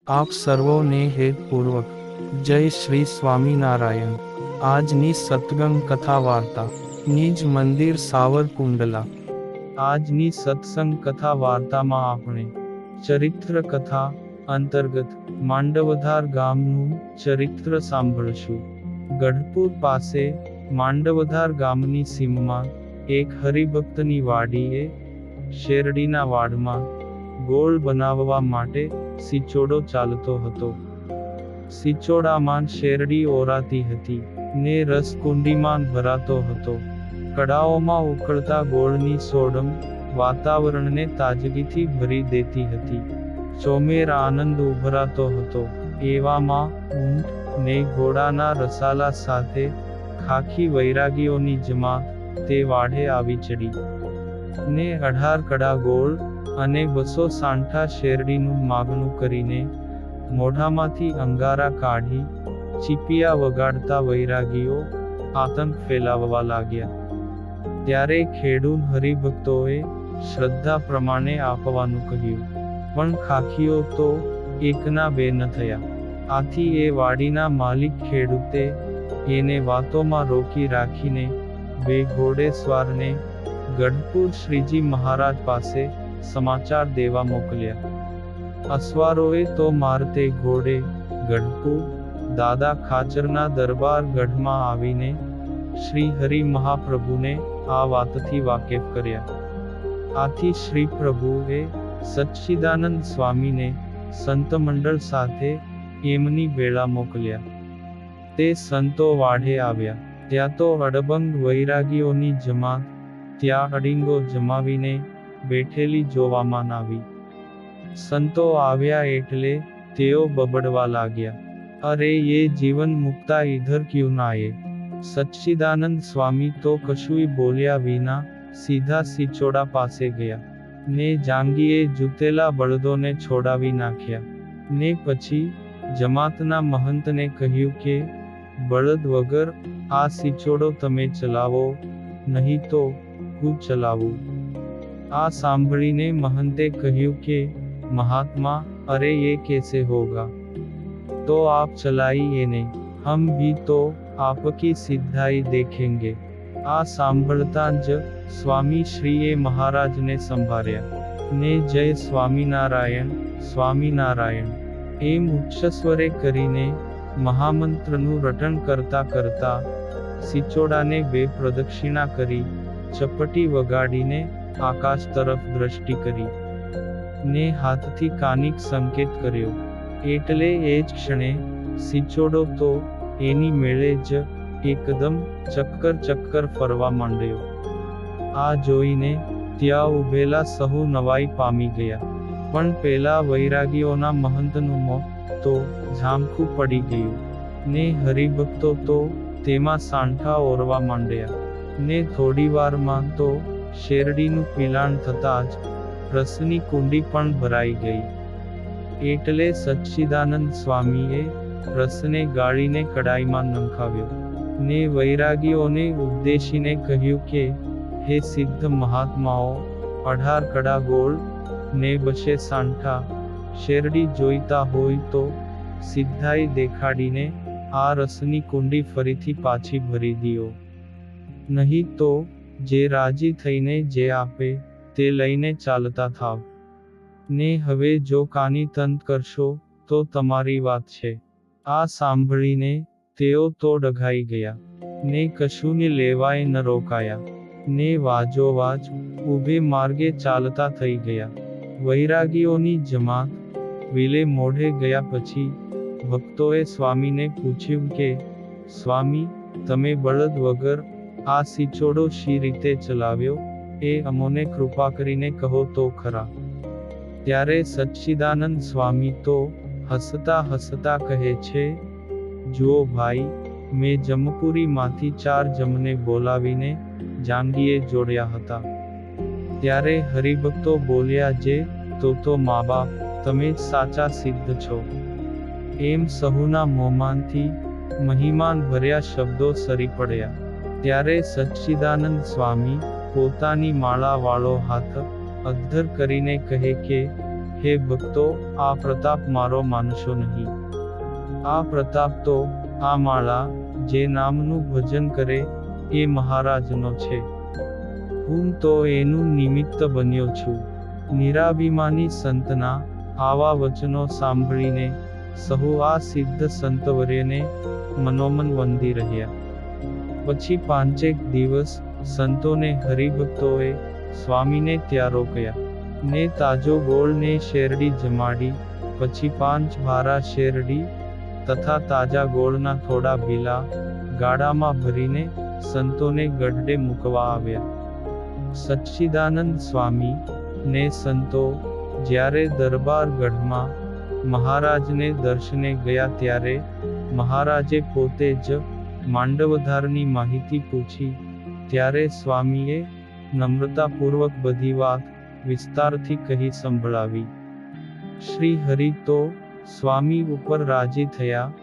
આપ સર્વોને હેતપૂર્વક જય શ્રી સ્વામિનારાયણ। આજની સત્સંગ કથા વાર્તા નિજ મંદિર સાવરકુંડલા। આજની સત્સંગ કથા વાર્તામાં આપણે ચરિત્ર કથા અંતર્ગત માંડવધાર ગામનું ચરિત્ર સાંભળશું। ગઢપુર પાસે માંડવધાર ગામની સીમમાં એક હરિભક્તની વાડીએ શેરડીના વાડમાં ગોળ બનાવવા માટે સિચોડો ચાલતો હતો। સિચોડામાં શેરડી ઓરાતી હતી ને રસ કુંડીમાં ભરાતો હતો। કડાઓમાં ઉકળતા ગોળની સોડમ વાતાવરણને તાજગીથી ભરી દેતી હતી। ચોમેર આનંદ ઉભરાતો હતો। એવામાં ઊંટ ને ઘોડાના રસાલા સાથે ખાખી વૈરાગીઓની જમાત તે વાડે આવી ચડી ને 18 કડા ગોળ અને 200 સાંઠા શેરડીનું માગણું કરીને મોઢામાંથી અંગારા કાઢી ચીપિયા વગાડતા વૈરાગીઓ આતંક ફેલાવવા લાગ્યા। ત્યારે ખેડૂત હરિભક્તોએ શ્રદ્ધા પ્રમાણે આપવાનું કહ્યું, પણ ખાખીઓ તો એકના બે ન થયા। આથી એ વાડીના માલિક ખેડૂતે એને વાતોમાં રોકી રાખીને 2 ઘોડેસવારને ગઢપુર શ્રીજી મહારાજ પાસે સમાચાર દેવા મોકલ્યા। અસવારોએ તો મારતે ઘોડે ગઢપુર દાદા ખાચરના દરબાર ગઢમાં આવીને શ્રી હરિ મહાપ્રભુને આ વાતથી વાકેફ કર્યા। આથી શ્રી પ્રભુએ સચ્ચિદાનંદ સ્વામીને સંતમંડળ સાથે એમની વેળા મોકલ્યા। તે સંતો વાડે આવ્યા ત્યાં તો અડબંગ વૈરાગીઓની જમાત ત્યાં અડીંગો જમાવીને બેઠેલી જોવામાં આવી। સંતો આવ્યા એટલે તેઓ બબડવા લાગ્યા, અરે ये जीवन मुक्ता इधर क्यों ना आए। સચ્ચિદાનંદ સ્વામી તો કશુંય બોલ્યા વિના સીધા સિચોડા પાસે ગયા ને જાંગીએ જૂતેલા બળદોને છોડાવી નાખ્યા ને પછી જમાતના મહંતને કહ્યું કે બળદ વગર આ સિચોડો તમે ચલાવો, નહીં તો હું ચલાવું। આ સાંભળીને મહંતે કહ્યું કે મહાત્મા, અરે ये कैसे होगा, तो आप चलाइए ने, हम भी तो आपकी सिद्धाई देखेंगे। આ સાંભળતા જ સ્વામી શ્રીએ મહારાજને સંભાળ્યા ને જય સ્વામિનારાયણ સ્વામિનારાયણ એમ ઉચ્ચસ્વરે કરીને મહામંત્રનું રટણ કરતા કરતા સિચોડાને 2 પ્રદક્ષિણા કરી ચપટી વગાડીને આકાશ તરફ દ્રષ્ટિ કરી ને હાથથી કાનિક સંકેત કર્યો। એટલે એ જ ક્ષણે સિચોડો તો એની મેળે જ એકદમ ચક્કર ફરવા માંડ્યો। આ જોઈને ત્યાં ઊભેલા સહુ નવાઈ પામી ગયા, પણ પેલા વૈરાગીઓના મહંતનું મોં તો ઝાંખું પડી ગયું ને હરિભક્તો તો તેમાં સાંઠા ઓરવા માંડ્યા ને થોડીવારમાં તો શેરડીનું પીલાણ થતાં જ રસની કુંડી પણ ભરાઈ ગઈ। એટલે સચ્ચિદાનંદ સ્વામીએ રસને ગાળીને કડાઈમાં નંખાવ્યો ને વૈરાગીઓને ઉદ્દેશીને કહ્યું કે હે સિદ્ધ મહાત્માઓ, 18 કડા ગોળ ને 200 સાંઠા શેરડી જોઈતા હોય તો સિદ્ધાઈ દેખાડીને આ રસની કુંડી ફરીથી પાછી ભરી દિયો, નહીં તો જે રાજી થઈને જે આપે તે લઈને ચાલતા થાવ ને હવે જો કાની તંત કરશો તો તમારી વાત છે। આ સાંભળીને તેઓ તો ડઘાઈ ગયા ને કશુંને લેવાય ન રોકાયા ને વાજોવાજ ઊભે માર્ગે ચાલતા થઈ ગયા। વૈરાગીઓની જમાત વિલે મોઢે ગયા પછી ભક્તોએ સ્વામીને પૂછ્યું કે સ્વામી, તમે બળદ વગર આ સિચોડો શી રીતે ચલાવ્યો, એ અમોને કૃપા કરીને કહો તો ખરા। ત્યારે સચ્ચિદાનંદ સ્વામી તો હસતા હસતા કહે છે, જુઓ ભાઈ, મેં જમપુરીમાંથી 4 જમને બોલાવીને જાંગીએ જોડ્યા હતા। ત્યારે હરિભક્તો બોલ્યા, જે તો મા બાપ તમે જ સાચા સિદ્ધ છો। એમ સહુના મોંમાંથી મહિમાન ભર્યા શબ્દો સરી પડ્યા। ત્યારે સચ્ચિદાનંદ સ્વામી પોતાની માળા વાળો હાથ અદ્ધર કરીને કહે કે હે ભક્તો, આ પ્રતાપ મારો માનશો નહીં. આ પ્રતાપ તો, આ માળા, જે નામનું ભજન કરે, એ મહારાજનો છે. હું તો એનું નિમિત્ત બન્યો છું. નિરાભિમાની સંતના આવા વચનો સાંભળીને સહુ આ સિદ્ધ સંતવર્યને મનોમન વંદી રહ્યા. પછી 5 દિવસ સંતોને હરિભક્તોએ સ્વામીને ત્યાં રોક્યા, ને તાજો ગોળ ને શેરડી જમાડી. પછી 5 ભારા શેરડી તથા તાજા ગોળના થોડા ભીલા ગાડામાં ભરીને સંતોને ગઢડે મૂકવા આવ્યા. સચ્ચિદાનંદ સ્વામી ને સંતો જ્યારે દરબાર ગઢમાં મહારાજને દર્શને ગયા ત્યારે મહારાજે પોતે જ માંડવધારની માહિતી પૂછી. ત્યારે સ્વામીએ નમ્રતાપૂર્વક બધી વાત વિસ્તારથી કહી સંભળાવી. શ્રી હરિ તો સ્વામી ઉપર રાજી થયા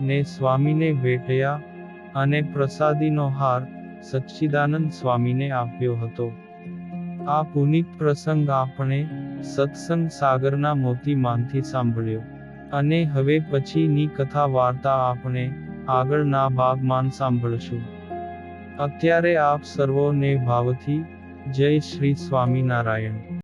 ને સ્વામીને ભેટ્યા અને પ્રસાદીનો હાર સચ્ચિદાનંદ સ્વામીને આપ્યો હતો. આ પુનિત પ્રસંગ આપણે સત્સંગ સાગરના મોતીમાંથી સાંભળ્યો. અને હવે પછીની કથા વાર્તા આપણે આગળના ભાગમાં સાંભળશું. અત્યારે આપ સર્વોને ભાવથી જય શ્રી સ્વામિનારાયણ.